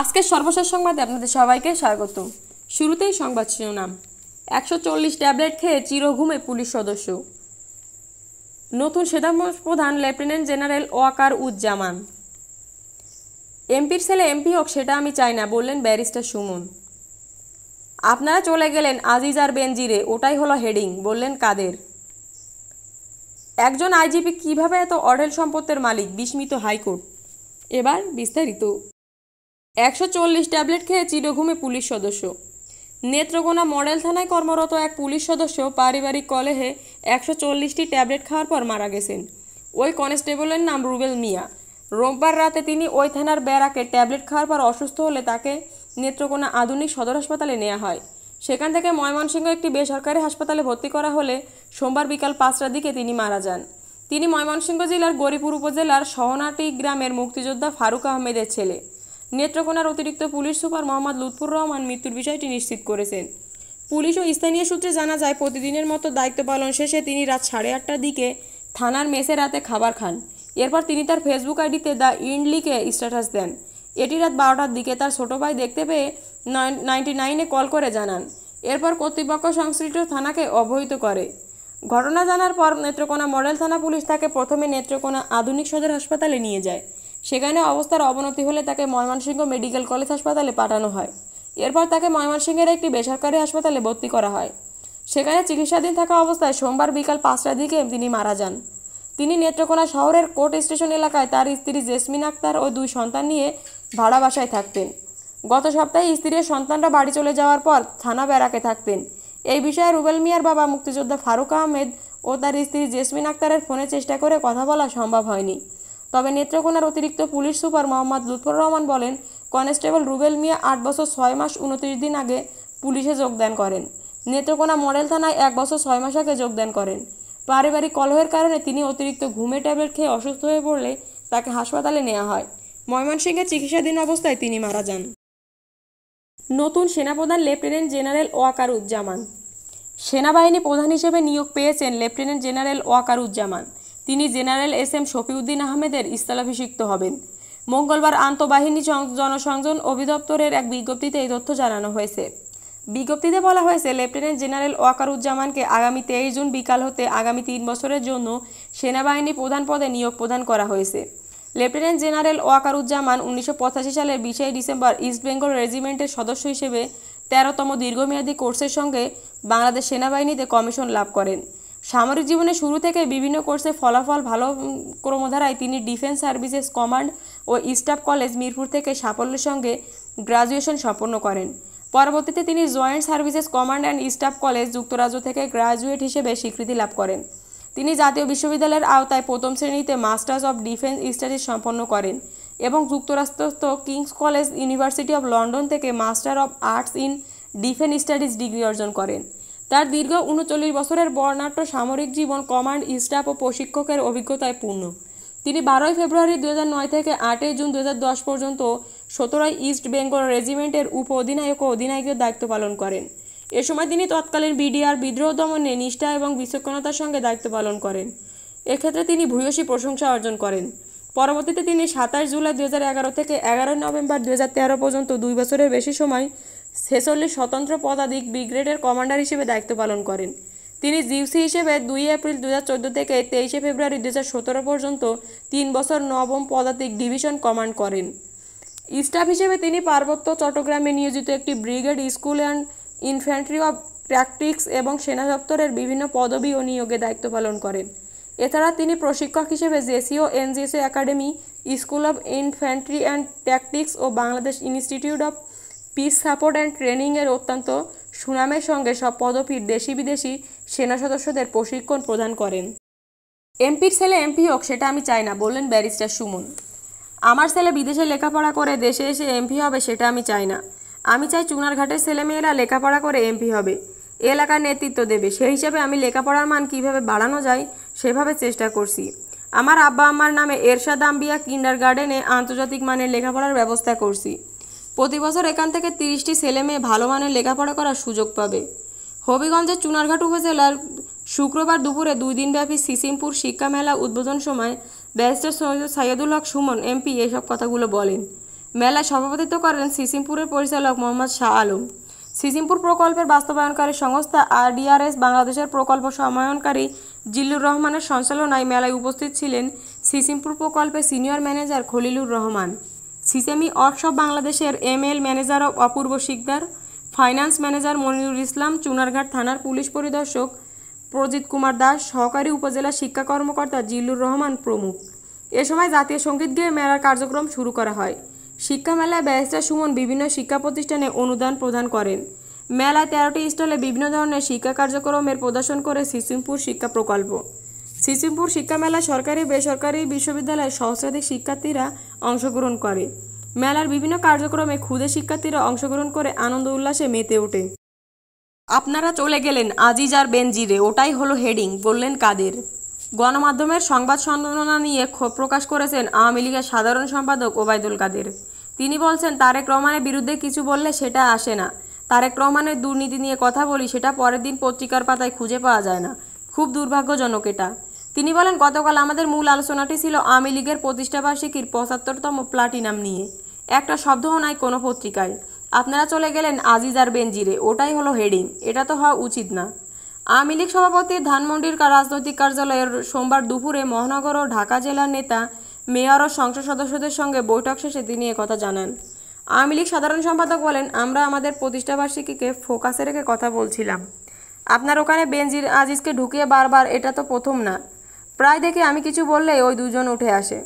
আজকের সর্বশেষ সংবাদে আপনাদের সবাইকে স্বাগত। শুরুতেই সংবাদ শিরোনাম। 140 ট্যাবলেট খেয়ে চিরঘুমে পুলিশ সদস্য। নতুন সেনাপ্রধান লেফটেন্যান্ট জেনারেল ওয়াকার উজ্জামান। এমপির ছেলে এমপি হোক সেটা আমি চাই না, বললেন ব্যারিস্টার সুমন। আপনারা চলে গেলেন আজিজ আর বেনজিরে, ওটাই হলো হেডিং, বললেন কাদের। একজন আইজিপি কিভাবে এত অঢেল সম্পত্তির মালিক, বিস্মিত হাইকোর্ট। এবার বিস্তারিত। 140 ট্যাবলেট খেয়ে চিরঘুমে পুলিশ সদস্য। নেত্রকোনা মডেল থানায় কর্মরত এক পুলিশ সদস্য পারিবারিক কলহে 140টি ট্যাবলেট খাওয়ার পর মারা গেছেন। ওই কনস্টেবলের নাম রুবেল মিয়া। রোববার রাতে তিনি ওই থানার ব্যারাকে ট্যাবলেট খাওয়ার পর অসুস্থ হলে তাকে নেত্রকোনা আধুনিক সদর হাসপাতালে নেওয়া হয়। সেখান থেকে ময়মনসিংহ একটি বেসরকারি হাসপাতালে ভর্তি করা হলে সোমবার বিকাল 5টার দিকে তিনি মারা যান। তিনি ময়মনসিংহ জেলার গরিপুর উপজেলার সহনাটি গ্রামের মুক্তিযোদ্ধা ফারুক আহমেদের ছেলে। নেত্রকোনার অতিরিক্ত পুলিশ সুপার মোহাম্মদ লুৎফুর রহমান মৃত্যুর বিষয়টি নিশ্চিত করেছেন। পুলিশ ও স্থানীয় সূত্রে জানা যায়, প্রতিদিনের মতো দায়িত্ব পালন শেষে তিনি রাত 8:30টার দিকে থানার মেসে রাতে খাবার খান। এরপর তিনি তার ফেসবুক আইডিতে দ্য ইন্ড লিখে স্ট্যাটাস দেন। এটি রাত 12টার দিকে তার ছোট ভাই দেখতে পেয়ে 99-এ কল করে জানান। এরপর কর্তৃপক্ষ সংশ্লিষ্ট থানাকে অবহিত করে। ঘটনা জানার পর নেত্রকোনা মডেল থানা পুলিশ তাকে প্রথমে নেত্রকোনা আধুনিক সদর হাসপাতালে নিয়ে যায়। সেখানে অবস্থার অবনতি হলে তাকে ময়মনসিংহ মেডিকেল কলেজ হাসপাতালে পাঠানো হয়। এরপর তাকে ময়মনসিংহের একটি বেসরকারি হাসপাতালে ভর্তি করা হয়। সেখানে চিকিৎসাধীন থাকা অবস্থায় সোমবার বিকাল 5টার দিকে তিনি মারা যান। তিনি নেত্রকোনা শহরের কোর্ট স্টেশন এলাকায় তার স্ত্রী জেসমিন আক্তার ও 2 সন্তান নিয়ে ভাড়া বাসায় থাকতেন। গত সপ্তাহে স্ত্রীর সন্তানরা বাড়ি চলে যাওয়ার পর থানা ব্যারাকে থাকতেন। এই বিষয়ে রুবেল মিয়ার বাবা মুক্তিযোদ্ধা ফারুক আহমেদ ও তার স্ত্রী জেসমিন আক্তারের ফোনে চেষ্টা করে কথা বলা সম্ভব হয়নি। তবে নেত্রকোনার অতিরিক্ত পুলিশ সুপার মোহাম্মদ লুৎফুর রহমান বলেন, কনস্টেবল রুবেল মিয়া 8 বছর 6 মাস 29 দিন আগে পুলিশে যোগদান করেন। নেত্রকোনা মডেল থানায় 1 বছর 6 মাস আগে যোগদান করেন। পারিবারিক কলহের কারণে তিনি অতিরিক্ত ঘুমে ট্যাবলেট খেয়ে অসুস্থ হয়ে পড়লে তাকে হাসপাতালে নেওয়া হয়। ময়মনসিংহে চিকিৎসাধীন অবস্থায় তিনি মারা যান। নতুন সেনাপ্রধান লেফটেন্যান্ট জেনারেল ওয়াকার উজ্জামান। সেনাবাহিনী প্রধান হিসেবে নিয়োগ পেয়েছেন লেফটেন্যান্ট জেনারেল ওয়াকার উজ্জামান। তিনি জেনারেল এস.এম. শফিউদ্দিন আহমেদের স্থলাভিষিক্ত হবেন। মঙ্গলবার আন্তঃবাহিনী জনসংযোগ অধিদপ্তরের এক বিজ্ঞপ্তিতে এই তথ্য জানানো হয়েছে। বিজ্ঞপ্তিতে বলা হয়েছে, লেফটেন্যান্ট জেনারেল ওয়াকার উজ্জামানকে আগামী 23 জুন বিকাল হতে আগামী 3 বছরের জন্য সেনাবাহিনী প্রধান পদে নিয়োগ প্রদান করা হয়েছে। লেফটেন্যান্ট জেনারেল ওয়াকার উজ্জামান 1985 সালের 20 ডিসেম্বর ইস্ট বেঙ্গল রেজিমেন্টের সদস্য হিসেবে 13তম দীর্ঘমেয়াদী কোর্সের সঙ্গে বাংলাদেশ সেনাবাহিনীতে কমিশন লাভ করেন। সামরিক জীবনের শুরু থেকে বিভিন্ন কোর্সে ফলাফল ভালো ক্রমধারায় তিনি ডিফেন্স সার্ভিসেস কমান্ড ও স্টাফ কলেজ মিরপুর থেকে সাফল্যের সঙ্গে গ্রাজুয়েশন সম্পন্ন করেন। পরবর্তীতে তিনি joint services command and staff college যুক্তরাজ্য থেকে গ্রাজুয়েট হিসেবে স্বীকৃতি লাভ করেন। তিনি জাতীয় বিশ্ববিদ্যালয়ের আওতায় প্রথম শ্রেণীতে মাস্টার্স অব ডিফেন্স স্টাডিজ সম্পন্ন করেন এবং যুক্তরাষ্ট্রস্থ King's College University of London থেকে master of arts in defence studies degree অর্জন করেন। তার দীর্ঘ 39 বছরের বর্ণাঢ্য সামরিক জীবন কমান্ড, স্টাফ ও প্রশিক্ষকের অভিজ্ঞতায় পূর্ণ। তিনি 12 ফেব্রুয়ারি 2009 থেকে 8 জুন 2010 পর্যন্ত 17 ইস্ট বেঙ্গল রেজিমেন্টের উপ অধিনায়ক ও অধিনায়কের দায়িত্ব পালন করেন। এ সময় তিনি তৎকালীন বিডিআর বিদ্রোহ দমনে নিষ্ঠা এবং বিচক্ষণতার সঙ্গে দায়িত্ব পালন করেন। এক্ষেত্রে তিনি ভূয়সী প্রশংসা অর্জন করেন। পরবর্তীতে তিনি 27 জুলাই 2011 থেকে 11 নভেম্বর 2013 পর্যন্ত 2 বছরের বেশি সময় 46 স্বতন্ত্র পদাতিক ব্রিগেডের কমান্ডার হিসেবে দায়িত্ব পালন করেন। তিনি জিওসি হিসেবে 2 এপ্রিল 2014 থেকে 23 ফেব্রুয়ারি 2017 পর্যন্ত 3 বছর 9ম পদাতিক ডিভিশন কমান্ড করেন। স্টাফ হিসেবে তিনি পার্বত্য চট্টগ্রামে নিয়োজিত একটি brigade, school and infantry of tactics এবং সেনা দপ্তরের বিভিন্ন পদবি ও নিয়োগে দায়িত্ব পালন করেন। এছাড়া তিনি প্রশিক্ষক হিসেবে JCO NGSO academy, school of infantry and tactics ও Bangladesh institute of peace support and ট্রেনিংয়ের অত্যন্ত সুনামের সঙ্গে সব পদবীর দেশি বিদেশি সেনা সদস্যদের প্রশিক্ষণ প্রদান করেন। এমপির ছেলে এমপি হোক সেটা আমি চাই না, বললেন ব্যারিস্টার সুমন। আমার ছেলে বিদেশে লেখাপড়া করে দেশে এসে এমপি হবে সেটা আমি চাই না। আমি চাই চুনারঘাটের ছেলেমেয়েরা লেখাপড়া করে এমপি হবে, এলাকার নেতৃত্ব দেবে। সেই হিসাবে আমি লেখাপড়ার মান কীভাবে বাড়ানো যায় সেভাবে চেষ্টা করছি। আমার আব্বা আম্মার নামে এরশাদ আম্বিয়া কিন্ডারগার্ডেনে আন্তর্জাতিক মানের লেখাপড়ার ব্যবস্থা করছি। প্রতি বছর এখান থেকে 30টি ছেলে মেয়ে ভালো মানের লেখাপড়া করার সুযোগ পাবে। হবিগঞ্জের চুনারঘাট উপজেলার শুক্রবার দুপুরে 2 দিনব্যাপী সিসিমপুর শিক্ষা মেলা উদ্বোধন সময় ব্যারিস্টার সৈয়দুল হক সুমন এমপি এসব কথাগুলো বলেন। মেলায় সভাপতিত্ব করেন সিসিমপুরের পরিচালক মোহাম্মদ শাহ আলম। সিসিমপুর প্রকল্পের বাস্তবায়নকারী সংস্থা RDRS বাংলাদেশের প্রকল্প সমন্বয়কারী জিল্লুর রহমানের সঞ্চালনায় মেলায় উপস্থিত ছিলেন সিসিমপুর প্রকল্পের senior manager Khalilur Rahman, sesame workshop বাংলাদেশের ML ম্যানেজার অপূর্ব শিকদার, ফাইন্যান্স ম্যানেজার মনিরুল ইসলাম, চুনারঘাট থানার পুলিশ পরিদর্শক প্রজিত কুমার দাস, সহকারী উপজেলা শিক্ষা কর্মকর্তা জিল্লুর রহমান প্রমুখ। এ সময় জাতীয় সঙ্গীত গেয়ে মেলার কার্যক্রম শুরু করা হয়। শিক্ষা মেলায় ব্যারিস্টার সুমন বিভিন্ন শিক্ষা প্রতিষ্ঠানে অনুদান প্রদান করেন। মেলায় 13টি স্টলে বিভিন্ন ধরনের শিক্ষা কার্যক্রমের প্রদর্শন করে সিসিমপুর শিক্ষা প্রকল্প। সিসিমপুর শিক্ষা মেলায় সরকারি বেসরকারি বিশ্ববিদ্যালয়ের সহস্রাধিক শিক্ষার্থীরা অংশগ্রহণ করে। মেলার বিভিন্ন কার্যক্রমে ক্ষুদে শিক্ষার্থীরা অংশগ্রহণ করে আনন্দ উল্লাসে মেতে ওঠে। আপনারা চলে গেলেন আজিজ আর বেনজিরে, ওটাই হলো হেডিং, বললেন কাদের। গণমাধ্যমের সংবাদ সম্মেলনা নিয়ে ক্ষোভ প্রকাশ করেছেন আওয়ামী লীগের সাধারণ সম্পাদক ওবায়দুল কাদের। তিনি বলছেন, তারেক রহমানের বিরুদ্ধে কিছু বললে সেটা আসে না। তারেক রহমানের দুর্নীতি নিয়ে কথা বলি, সেটা পরের দিন পত্রিকার পাতায় খুঁজে পাওয়া যায় না। খুব দুর্ভাগ্যজনক এটা। তিনি বলেন, গতকাল আমাদের মূল আলোচনাটি ছিল আওয়ামী লীগের প্রতিষ্ঠাবার্ষিকীর 75তম প্লাটিনাম নিয়ে। একটা শব্দও নাই কোনো পত্রিকায়। আপনারা চলে গেলেন আজিজ আর বেনজিরে, ওটাই হলো হেডিং। এটা তো হওয়া উচিত না। আওয়ামী লীগ সভাপতি ধানমন্ডির রাজনৈতিক কার্যালয়ের সোমবার দুপুরে মহানগর ও ঢাকা জেলার নেতা, মেয়র ও সংসদ সদস্যদের সঙ্গে বৈঠক শেষে তিনি একথা জানান। আওয়ামী লীগ সাধারণ সম্পাদক বলেন, আমরা আমাদের প্রতিষ্ঠাবার্ষিকীকে ফোকাসে রেখে কথা বলছিলাম। আপনার ওখানে বেনজির আজিজকে ঢুকিয়ে বারবার, এটা তো প্রথম না। প্রায় দেখি আমি কিছু বললে ওই দুজন উঠে আসে।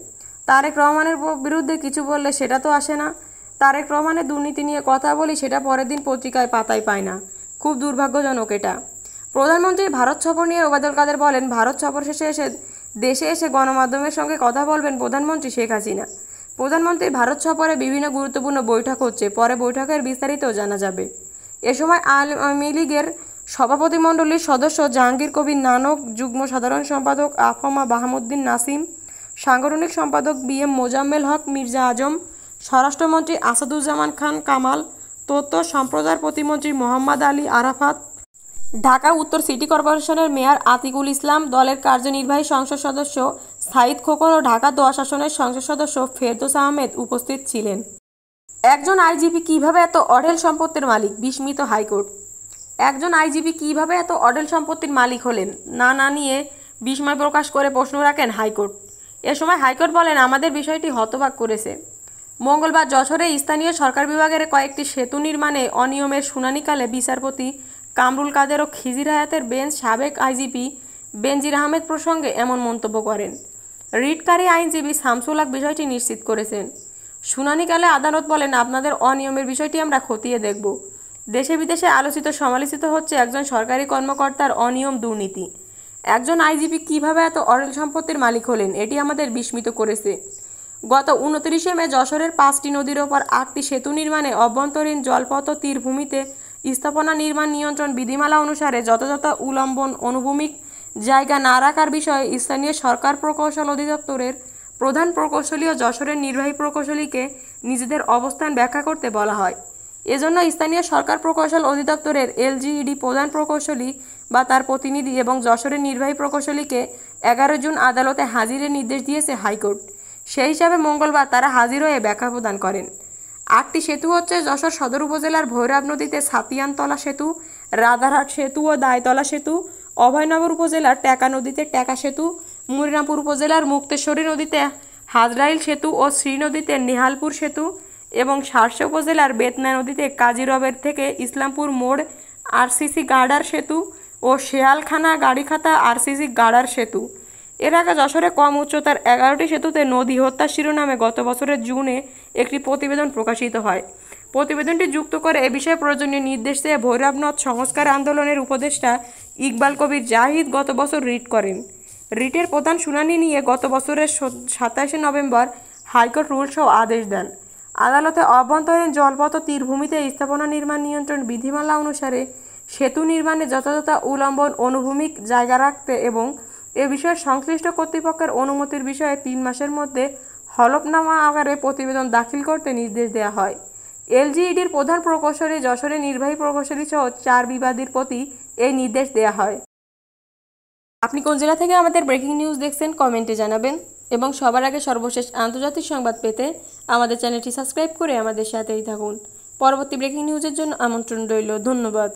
তারেক রহমানের বিরুদ্ধে কিছু বললে সেটা তো আসে না। তারেক রহমানের দুর্নীতি নিয়ে কথা বলি, সেটা পরের দিন পত্রিকায় পাতায় পায় না। খুব দুর্ভাগ্যজনক এটা। প্রধানমন্ত্রীর ভারত সফর নিয়ে ওবায়দুল কাদের বলেন, ভারত সফর শেষে দেশে এসে গণমাধ্যমের সঙ্গে কথা বলবেন প্রধানমন্ত্রী শেখ হাসিনা। প্রধানমন্ত্রীর ভারত সফরে বিভিন্ন গুরুত্বপূর্ণ বৈঠক হচ্ছে, পরে বৈঠকের বিস্তারিত জানা যাবে। এ সময় আওয়ামী লীগের সভাপতিমণ্ডলীর সদস্য জাহাঙ্গীর কবির নানক, যুগ্ম সাধারণ সম্পাদক আফমা বাহামুদ্দিন নাসিম, সাংগঠনিক সম্পাদক BM মোজাম্মেল হক মির্জা আজম, স্বরাষ্ট্রমন্ত্রী আসাদুজ্জামান খান কামাল, তথ্য সম্প্রচার প্রতিমন্ত্রী মোহাম্মদ আলী আরাফাত, ঢাকা উত্তর সিটি কর্পোরেশনের মেয়র আতিকুল ইসলাম, দলের কার্যনির্বাহী সংসদ সদস্য সাঈদ খোকন ও ঢাকা 10 আসনের সংসদ সদস্য ফেরদৌস আহমেদ উপস্থিত ছিলেন। একজন আইজিপি কিভাবে এত অঢেল সম্পত্তির মালিক, বিস্মিত হাইকোর্ট। একজন আইজিপি কিভাবে এত অঢেল সম্পত্তির মালিক হলেন না নিয়ে বিস্ময় প্রকাশ করে প্রশ্ন রাখেন হাইকোর্ট। এ সময় হাইকোর্ট বলেন, আমাদের বিষয়টি হতবাক করেছে। মঙ্গলবার যশোরে স্থানীয় সরকার বিভাগের কয়েকটি সেতু নির্মাণে অনিয়মের শুনানিকালে বিচারপতি কামরুল কাদের ও খিজির হায়াতের বেঞ্চ সাবেক আইজিপি বেনজির আহমেদ প্রসঙ্গে এমন মন্তব্য করেন। রিটকারী আইনজীবী শামসুল হক বিষয়টি নিশ্চিত করেছেন। শুনানিকালে আদালত বলেন, আপনাদের অনিয়মের বিষয়টি আমরা খতিয়ে দেখব। দেশে বিদেশে আলোচিত সমালোচিত হচ্ছে একজন সরকারি কর্মকর্তার অনিয়ম দুর্নীতি। একজন আইজিপি কিভাবে এত অঢেল সম্পত্তির মালিক হলেন, এটি আমাদের বিস্মিত করেছে। গত 29শে মে যশোরের 5টি নদীর ওপর 8টি সেতু নির্মাণে অভ্যন্তরীণ জলপথ তীরভূমিতে স্থাপনা নির্মাণ নিয়ন্ত্রণ বিধিমালা অনুসারে যথাযথ উল্লম্বন অনুভূমিক জায়গা না রাখার বিষয়ে স্থানীয় সরকার প্রকৌশল অধিদপ্তরের প্রধান প্রকৌশলী ও যশোরের নির্বাহী প্রকৌশলীকে নিজেদের অবস্থান ব্যাখ্যা করতে বলা হয়। এজন্য স্থানীয় সরকার প্রকৌশল অধিদপ্তরের LGED প্রধান প্রকৌশলী বা তার প্রতিনিধি এবং যশোরের নির্বাহী প্রকৌশলীকে 11 জুন আদালতে হাজিরের নির্দেশ দিয়েছে হাইকোর্ট। সেই হিসাবে মঙ্গলবার তারা হাজির হয়ে ব্যাখ্যা প্রদান করেন। 8টি সেতু হচ্ছে যশোর সদর উপজেলার ভৈরব নদীতে ছাতিয়ানতলা সেতু, রাধারহাট সেতু ও দায়তলা সেতু, অভয়নগর উপজেলার টেকা নদীতে টেকা সেতু, মনিরামপুর উপজেলার মুক্তেশ্বরী নদীতে হাজরাইল সেতু ও শ্রী নদীতে নেহালপুর সেতু এবং শার্শা উপজেলার বেতনা নদীতে কাজীরবের থেকে ইসলামপুর মোড় RCC গার্ডার সেতু ও শেয়ালখানা গাড়িখাতা RCC গার্ডার সেতু। এর আগে যশোরে কম উচ্চতার 11টি সেতুতে নদী হত্যা শিরোনামে গত বছরের জুনে একটি প্রতিবেদন প্রকাশিত হয়। প্রতিবেদনটি যুক্ত করে এ বিষয়ে প্রয়োজনীয় নির্দেশ চেয়ে ভৈরব নদ সংস্কার আন্দোলনের উপদেষ্টা ইকবাল কবির জাহিদ গত বছর রিট করেন। রিটের প্রধান শুনানি নিয়ে গত বছরের 27শে নভেম্বর হাইকোর্ট রুলসহ আদেশ দেন। আদালতে অভ্যন্তরীণ জলপথ তীরভূমিতে স্থাপনা নির্মাণ নিয়ন্ত্রণ বিধিমালা অনুসারে সেতু নির্মাণে যথাযথ উল্লম্বন অনুভূমিক জায়গা রাখতে এবং এ বিষয়ে সংশ্লিষ্ট কর্তৃপক্ষের অনুমতির বিষয়ে 3 মাসের মধ্যে হলফনামা আকারে প্রতিবেদন দাখিল করতে নির্দেশ দেওয়া হয়। LGEDর প্রধান প্রকৌশলী, যশোরের নির্বাহী প্রকৌশলী সহ 4 বিবাদীর প্রতি এই নির্দেশ দেওয়া হয়। আপনি কোন জেলা থেকে আমাদের ব্রেকিং নিউজ দেখছেন কমেন্টে জানাবেন। এবং সবার আগে সর্বশেষ আন্তর্জাতিক সংবাদ পেতে আমাদের চ্যানেলটি সাবস্ক্রাইব করে আমাদের সাথেই থাকুন। পরবর্তী ব্রেকিং নিউজের জন্য আমন্ত্রণ রইল। ধন্যবাদ।